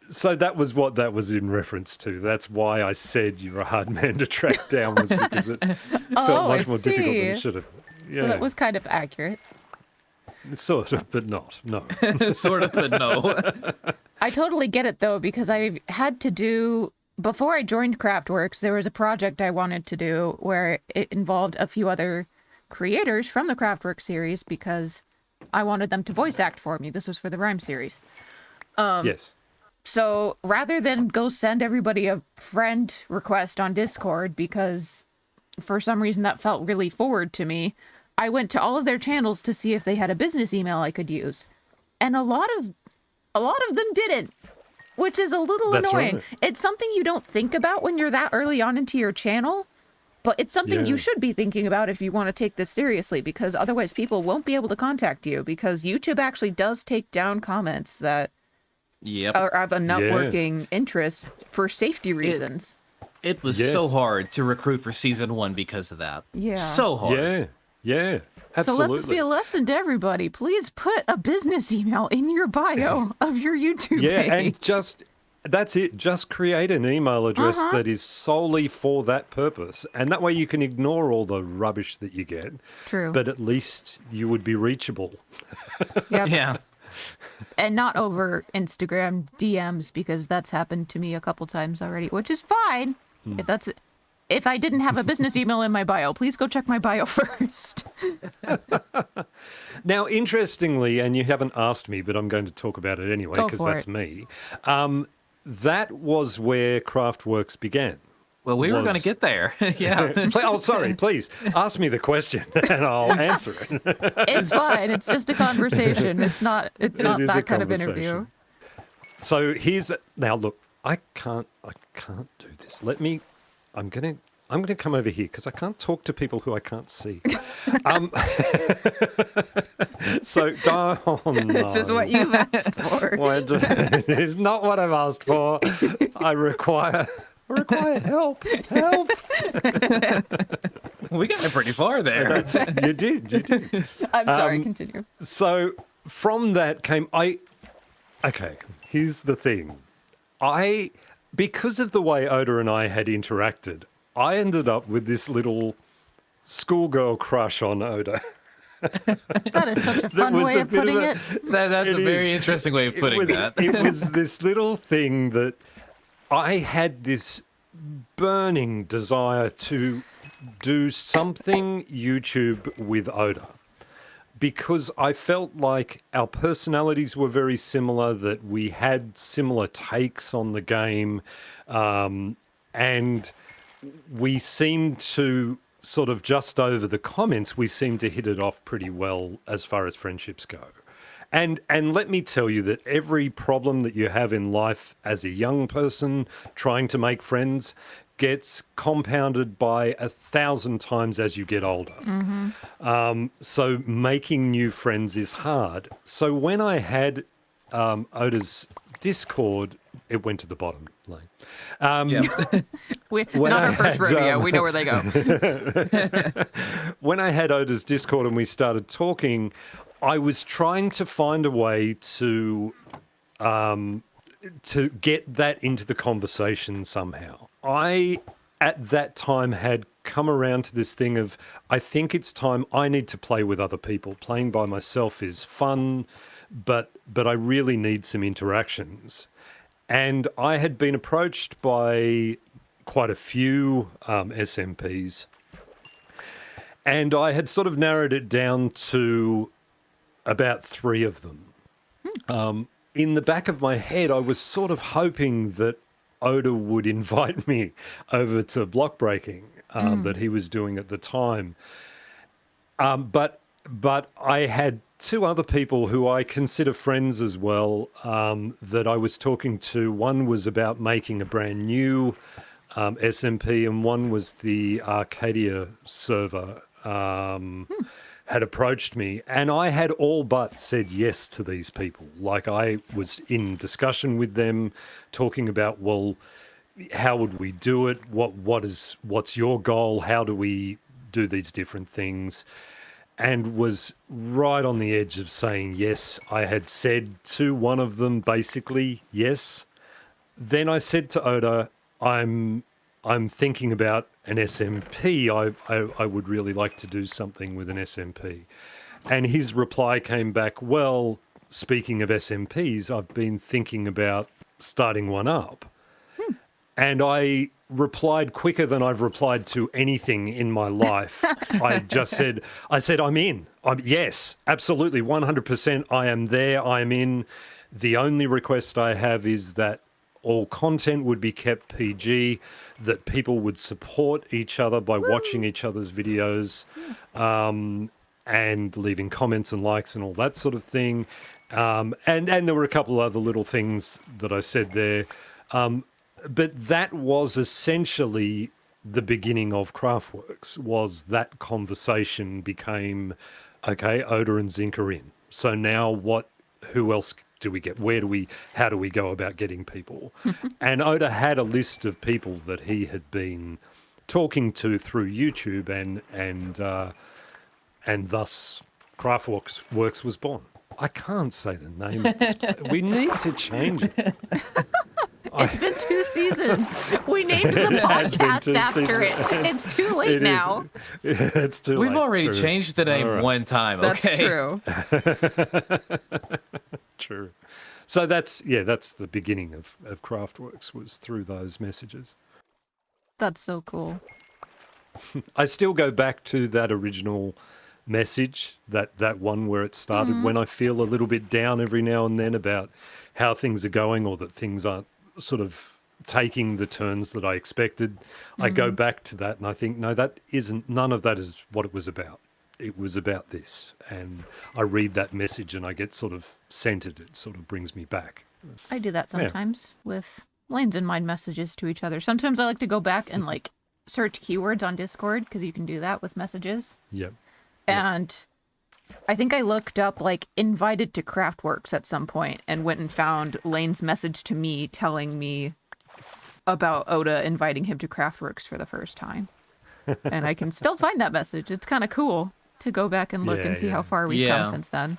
so that was what that was in reference to. That's why I said you're a hard man to track down, was because it felt much more difficult than it should have. Yeah. So that was kind of accurate. Sort of, but not. No. Sort of, but no. I totally get it, though, because I had to do... Before I joined Craftworks, there was a project I wanted to do where it involved a few other creators from the Craftworks series because I wanted them to voice act for me. This was for the Rhyme series. Yes. So rather than go send everybody a friend request on Discord, because for some reason that felt really forward to me, I went to all of their channels to see if they had a business email I could use. And a lot of them didn't. Which is a little annoying. Right. It's something you don't think about when you're that early on into your channel, but it's something you should be thinking about if you want to take this seriously, because otherwise people won't be able to contact you, because YouTube actually does take down comments that are of a networking interest for safety reasons. It was so hard to recruit for season 1 because of that. Yeah. So hard. Yeah, So absolutely. let this be a lesson to everybody. Please put a business email in your bio of your YouTube Yeah, page. and that's it. Just create an email address that is solely for that purpose. And that way you can ignore all the rubbish that you get. True. But at least you would be reachable. Yep. Yeah. And not over Instagram DMs, because that's happened to me a couple times already, which is fine. If I didn't have a business email in my bio, please go check my bio first. Now, interestingly, and you haven't asked me, but I'm going to talk about it anyway Go because for that's it. me. That was where Craftworks began. Well, we were going to get there. Yeah. Oh, sorry, please ask me the question and I'll answer it. It's fine. It's just a conversation. It's not is a that kind of interview. conversation. So now look, I can't do this. I'm gonna come over here because I can't talk to people who I can't see. So, oh no. This is what you've asked for. It's not what I've asked for. I require help. Help. We got pretty far there. You did. I'm sorry, continue. So from that came okay, here's the thing. Because of the way Oda and I had interacted, I ended up with this little schoolgirl crush on Oda. That is such a fun was way a of bit of putting a- it. That's a It very is. interesting way of putting that. It was this little thing that I had this burning desire to do something YouTube with Oda. Because I felt like our personalities were very similar, that we had similar takes on the game, and we seemed to sort of just over the comments, we seemed to hit it off pretty well as far as friendships go. And let me tell you that every problem that you have in life as a young person trying to make friends gets compounded by 1,000 times as you get older. So making new friends is hard. So when I had Oda's Discord, it went to the bottom lane. Yeah. When Not I our first had, rodeo. We know where they go. When I had Oda's Discord and we started talking, I was trying to find a way to get that into the conversation somehow. I, at that time, had come around to this thing of, I think it's time I need to play with other people. Playing by myself is fun, but I really need some interactions. And I had been approached by quite a few SMPs, and I had sort of narrowed it down to about 3 of them. In the back of my head, I was sort of hoping that Oda would invite me over to block breaking that he was doing at the time. But I had 2 other people who I consider friends as well that I was talking to. One was about making a brand new SMP, and one was the Arcadia server had approached me, and I had all but said yes to these people. Like, I was in discussion with them, talking about, well, how would we do it? What's your goal? How do we do these different things? And was right on the edge of saying yes. I had said to one of them basically yes. Then I said to Oda, I'm thinking about an SMP. I would really like to do something with an SMP. And his reply came back, well, speaking of SMPs, I've been thinking about starting one up. And I replied quicker than I've replied to anything in my life. I said, I'm in. Yes, absolutely, 100%. I am there. I am in. The only request I have is that all content would be kept PG, that people would support each other by watching each other's videos and leaving comments and likes and all that sort of thing. And there were a couple of other little things that I said there. But that was essentially the beginning of Craftworks, was that conversation became, okay, Oda and Zinc are in. So now who else do we get? How do we go about getting people? And Oda had a list of people that he had been talking to through YouTube and thus Craftworks was born. I can't say the name of this place. We need to change it. It's been 2 seasons. We named the podcast after it. It's too late now. It's too late. We've already True. changed the name one time, okay? That's true. True. So that's the beginning of Craftworks, was through those messages. That's so cool. I still go back to that original message, that one where it started, when I feel a little bit down every now and then about how things are going, or that things aren't sort of taking the turns that I expected. I go back to that and I think, no, none of that is what it was about. It was about this. And I read that message and I get sort of centered. It sort of brings me back. I do that sometimes with lanes and mind messages to each other. Sometimes I like to go back and like search keywords on Discord, because you can do that with messages. Yep. And I think I looked up like invited to Craftworks at some point and went and found Lane's message to me telling me about Oda inviting him to Craftworks for the first time. And I can still find that message. It's kind of cool to go back and look and see how far we've come since then.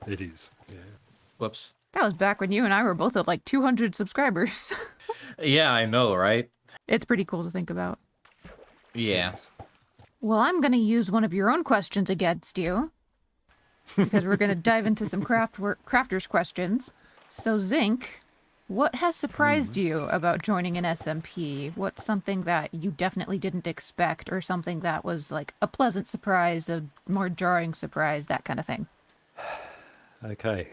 It is. Yeah. Whoops. That was back when you and I were both at like 200 subscribers. Yeah, I know, right? It's pretty cool to think about. Yeah. Well, I'm going to use one of your own questions against you, because we're going to dive into some crafters questions. So, Zinc, what has surprised you about joining an SMP? What's something that you definitely didn't expect, or something that was like a pleasant surprise, a more jarring surprise, that kind of thing? Okay.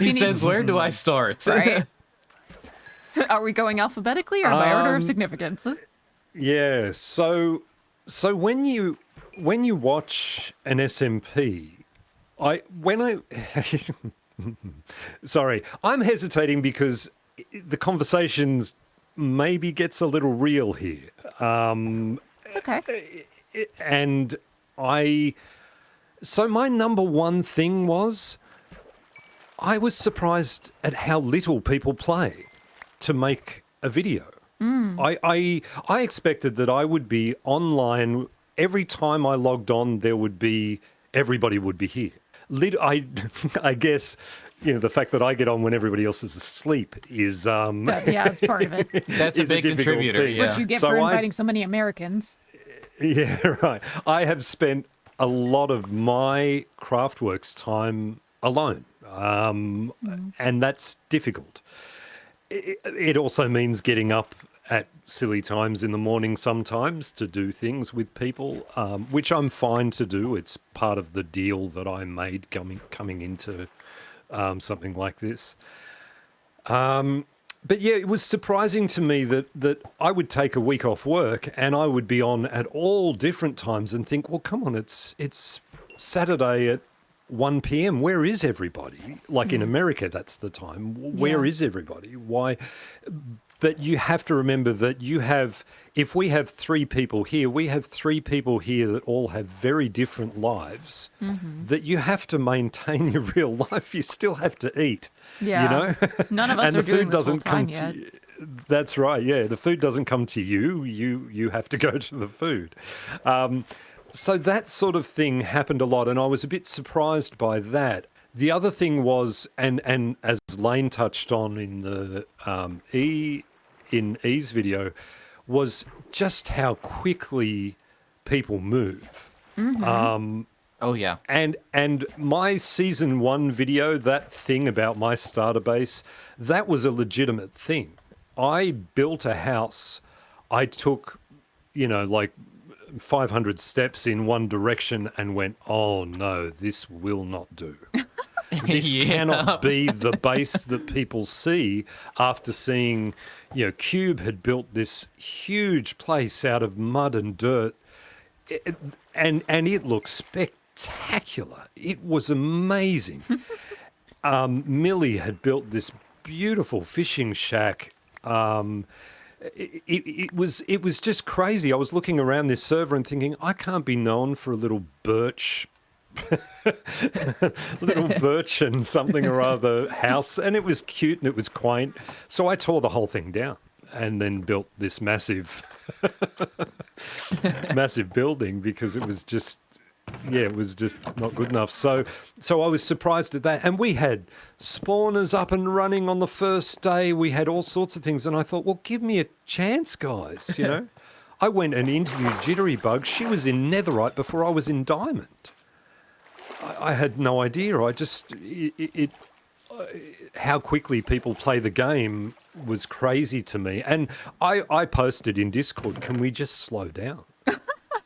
He says, where do I start? Right. Are we going alphabetically or by order of significance? Yeah. So when you watch an SMP, sorry, I'm hesitating because the conversations maybe gets a little real here. It's okay. And so my number one thing was, I was surprised at how little people play to make a video. I expected that I would be online every time I logged on. Everybody would be here. I guess, the fact that I get on when everybody else is asleep is That's part of it. That's a big contributor. thing. Yeah. What you get for inviting so many Americans. Yeah, right. I have spent a lot of my Craftworks time alone, and that's difficult. It also means getting up at silly times in the morning sometimes to do things with people, which I'm fine to do. It's part of the deal that I made coming into something like this. But yeah, it was surprising to me that I would take a week off work and I would be on at all different times and think, well, come on, it's Saturday at 1 p.m. Where is everybody? Like in America, that's the time. Where is everybody? Why? But you have to remember that if we have 3 people here, we have 3 people here that all have very different lives, that you have to maintain your real life. You still have to eat. Yeah. None of us are doing this full time yet. That's right. Yeah. The food doesn't come to you. You have to go to the food. So that sort of thing happened a lot, and I was a bit surprised by that. The other thing was, and as Lane touched on in the E's video, was just how quickly people move. Oh, yeah. And my season 1 video, that thing about my starter base, that was a legitimate thing. I built a house. I took, like 500 steps in one direction and went, oh no, this will not do. This cannot be the base that people see after seeing, Cube had built this huge place out of mud and dirt, and it looked spectacular. It was amazing. Millie had built this beautiful fishing shack. It was just crazy. I was looking around this server and thinking, I can't be known for a little birch and something or other house, and it was cute and it was quaint. So I tore the whole thing down, and then built this massive massive building because it was just not good enough. So I was surprised at that. And we had spawners up and running on the first day. We had all sorts of things. And I thought, well, give me a chance, guys, you know. I went and interviewed Jitterybug. She was in Netherite before I was in Diamond. I had no idea. How quickly people play the game was crazy to me. And I posted in Discord, can we just slow down?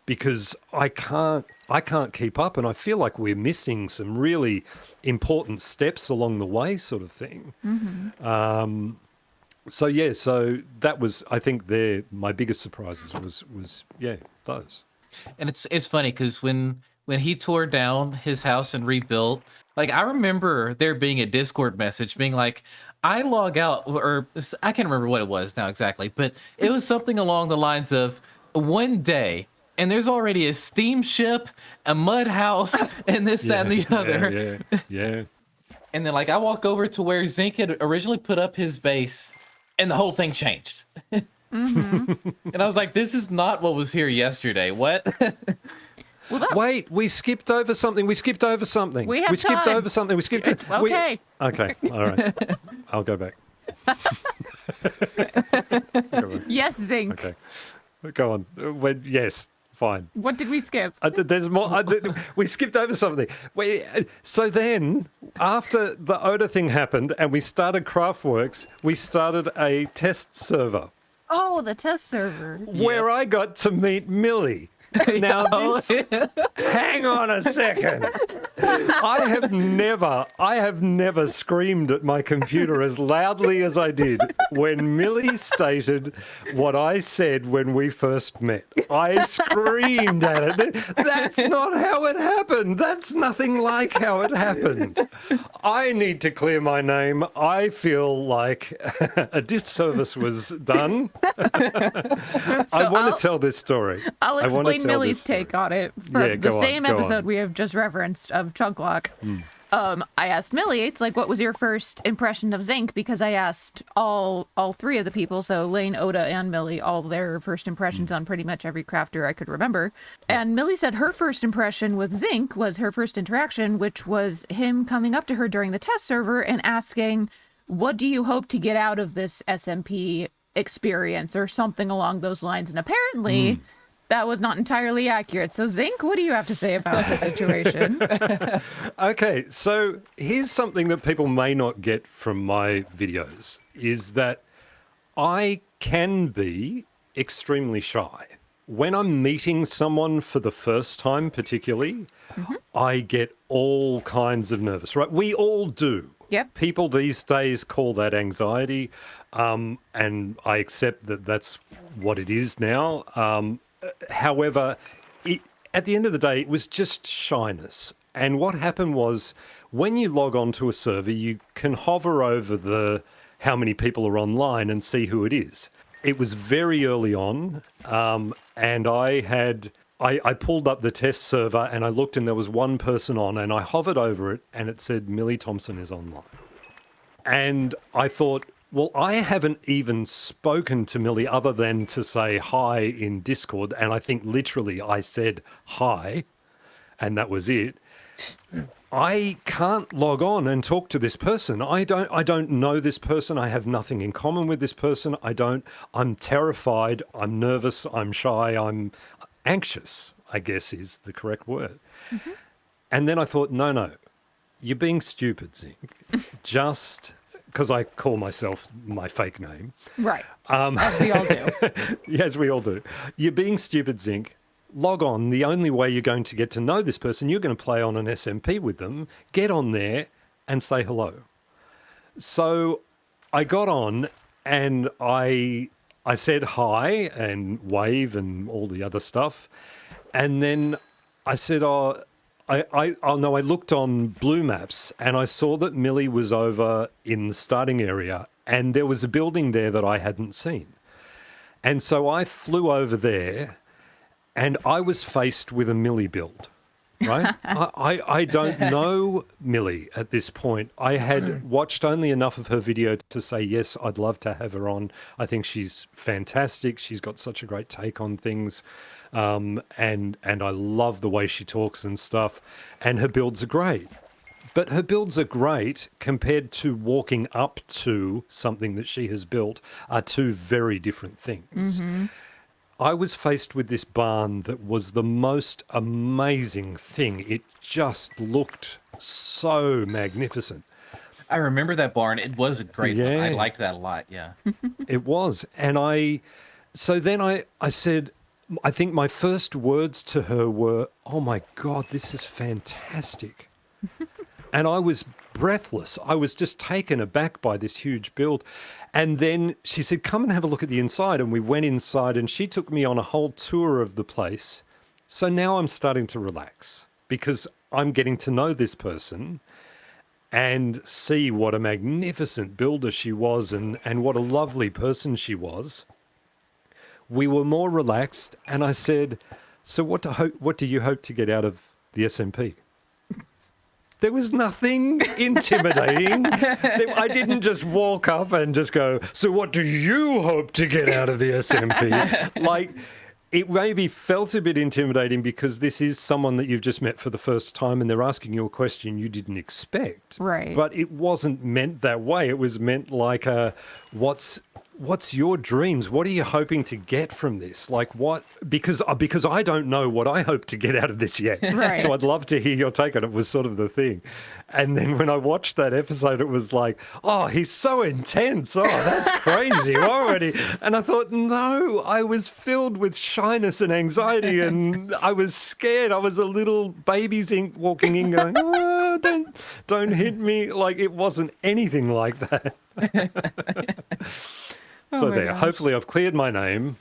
Because I can't keep up, and I feel like we're missing some really important steps along the way, sort of thing. Mm-hmm. So that was, I think, my biggest surprises was those. And it's funny because when he tore down his house and rebuilt, like I remember there being a Discord message being like, I log out, or I can't remember what it was now exactly, but it was something along the lines of one day. And there's already a steamship, a mud house, and this, that, and the other. Yeah. And then, like, I walk over to where Zink had originally put up his base, and the whole thing changed. Mm-hmm. And I was like, this is not what was here yesterday. What? Wait, we skipped over something. We skipped over something. We have skipped time. over something. We skipped it. Okay. Okay, all right. I'll go back. Yes, Zink. Okay. Go on. Yes. Fine. What did we skip? There's more. We skipped over something. So then, after the Oda thing happened and we started Craftworks, we started a test server. Oh, the test server. Where I got to meet Millie. Now hang on a second. I have never screamed at my computer as loudly as I did when Millie stated what I said when we first met. I screamed at it. That's not how it happened. That's nothing like how it happened. I need to clear my name. I feel like a disservice was done. I want to tell this story. I'll explain Millie's take on it for the same episode we have just referenced of Chunklock. I asked Millie, it's like, what was your first impression of Zink? Because I asked all three of the people, so Lane, Oda, and Millie, all their first impressions on pretty much every crafter I could remember. And Millie said her first impression with Zink was her first interaction, which was him coming up to her during the test server and asking, what do you hope to get out of this SMP experience, or something along those lines. And apparently that was not entirely accurate. So Zink, what do you have to say about the situation? Okay, so here's something that people may not get from my videos, is that I can be extremely shy. When I'm meeting someone for the first time particularly, I get all kinds of nervous, right? We all do. Yep. People these days call that anxiety, and I accept that that's what it is now. However, at the end of the day, it was just shyness. And what happened was, when you log on to a server, you can hover over how many people are online and see who it is. It was very early on, and I pulled up the test server and I looked and there was one person on, and I hovered over it and it said Millie Thompson is online. And I thought, well, I haven't even spoken to Millie other than to say hi in Discord, and I think literally I said hi, and that was it. I can't log on and talk to this person. I don't know this person. I have nothing in common with this person. I'm terrified. I'm nervous. I'm shy. I'm anxious, I guess is the correct word. And then I thought, no, you're being stupid, Zink. Just because I call myself my fake name. Right. As we all do. Yes, we all do. You're being stupid, Zink. Log on. The only way you're going to get to know this person, you're going to play on an SMP with them. Get on there and say hello. So I got on and I said hi and wave and all the other stuff. And then I said, I looked on Blue Maps and I saw that Millie was over in the starting area and there was a building there that I hadn't seen. And so I flew over there and I was faced with a Millie build. right? I don't know Millie at this point. I had watched only enough of her video to say, yes, I'd love to have her on. I think she's fantastic. She's got such a great take on things. And I love the way she talks and stuff. And her builds are great. But her builds are great compared to walking up to something that she has built are two very different things. I was faced with this barn that was the most amazing thing. It just looked so magnificent. I remember that barn. It was a great one. I Yeah. liked that a lot. Yeah. It was. And so then I said, I think my first words to her were, oh my God, this is fantastic. And I was breathless. I was just taken aback by this huge build. And then she said, come and have a look at the inside. And we went inside and she took me on a whole tour of the place. So now I'm starting to relax because I'm getting to know this person and see what a magnificent builder she was and what a lovely person she was. We were more relaxed. And I said, so what do you hope to get out of the SMP? There was nothing intimidating. I didn't just walk up and just go, so what do you hope to get out of the SMP? Like, it maybe felt a bit intimidating because this is someone that you've just met for the first time and they're asking you a question you didn't expect. Right. But it wasn't meant that way. It was meant like what's your dreams? What are you hoping to get from this? Like what? Because I don't know what I hope to get out of this yet. Right. So I'd love to hear your take on it. Was sort of the thing. And then when I watched that episode, it was like, oh, he's so intense. Oh, that's crazy already. And I thought, no, I was filled with shyness and anxiety, and I was scared. I was a little baby Zink walking in, going, oh, don't hit me. Like it wasn't anything like that. So my there, gosh. hopefully I've cleared my name.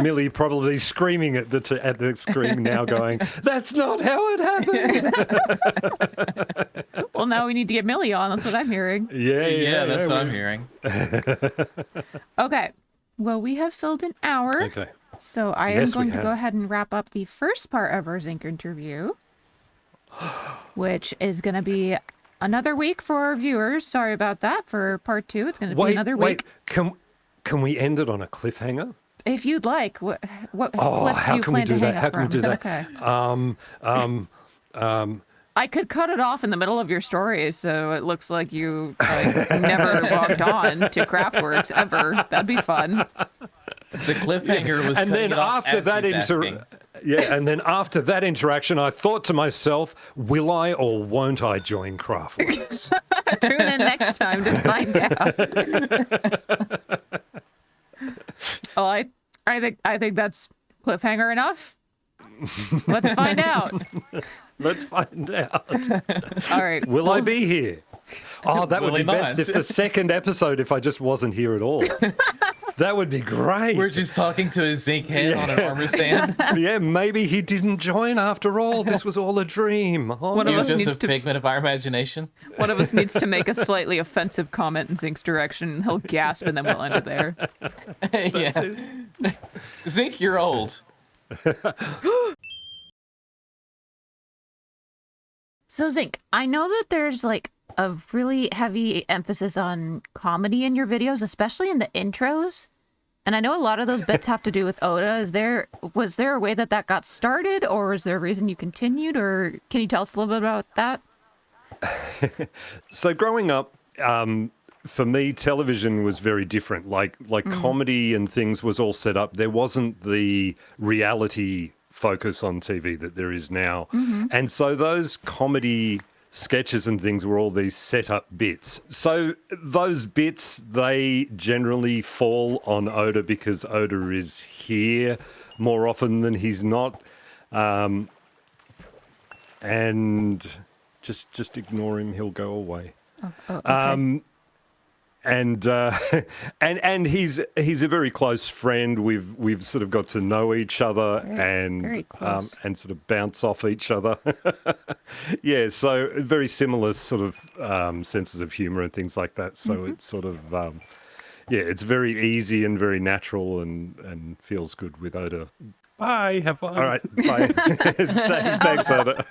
Millie probably screaming at the screen now going, that's not how it happened. Well, now we need to get Millie on. That's what I'm hearing. Yeah, that's what I'm hearing. Okay. Well, we have filled an hour. Okay. So I am Yes, we going to go have. ahead and wrap up the first part of our Zinc interview, which is going to be another week for our viewers. Sorry about that. For part 2, it's going to be another Wait, week. can we end it on a cliffhanger? If you'd like, what Oh, clip do how you can we plan to do hang that? us How can we from? do that? Okay. I could cut it off in the middle of your story, so it looks like you never logged on to Craftworks ever. That'd be fun. The cliffhanger was And cutting then it off after as that he's asking. and then after that interaction, I thought to myself, will I or won't I join Craftworks? Tune in next time to find out. Well, I think that's cliffhanger enough. Let's find out. Let's find out. All right. Will I be here? Oh, that would Will be he best not? if the second episode, if I just wasn't here at all. That would be great. We're just talking to a zinc head on an armor stand. Yeah, maybe he didn't join after all. This was all a dream. Oh, One He of was us just needs a to figment of our imagination. One of us needs to make a slightly offensive comment in Zinc's direction. He'll gasp, and then we'll end it there. Yeah. Zinc, you're old. So, Zinc, I know that there's like a really heavy emphasis on comedy in your videos, especially in the intros. And I know a lot of those bits have to do with Oda. Was there a way that got started, or is there a reason you continued, or can you tell us a little bit about that? So growing up, for me, television was very different. Like comedy and things was all set up. There wasn't the reality focus on TV that there is now. And so those comedy sketches and things were all these set up bits. So those bits, they generally fall on Oda because Oda is here more often than he's not. And just ignore him, he'll go away. Okay. And he's a very close friend. We've sort of got to know each other very close. and sort of bounce off each other. Yeah, so very similar sort of senses of humor and things like that. So it's sort of yeah, it's very easy and very natural and feels good with Oda. Bye. Have fun. All right. Bye. Thanks, Oda.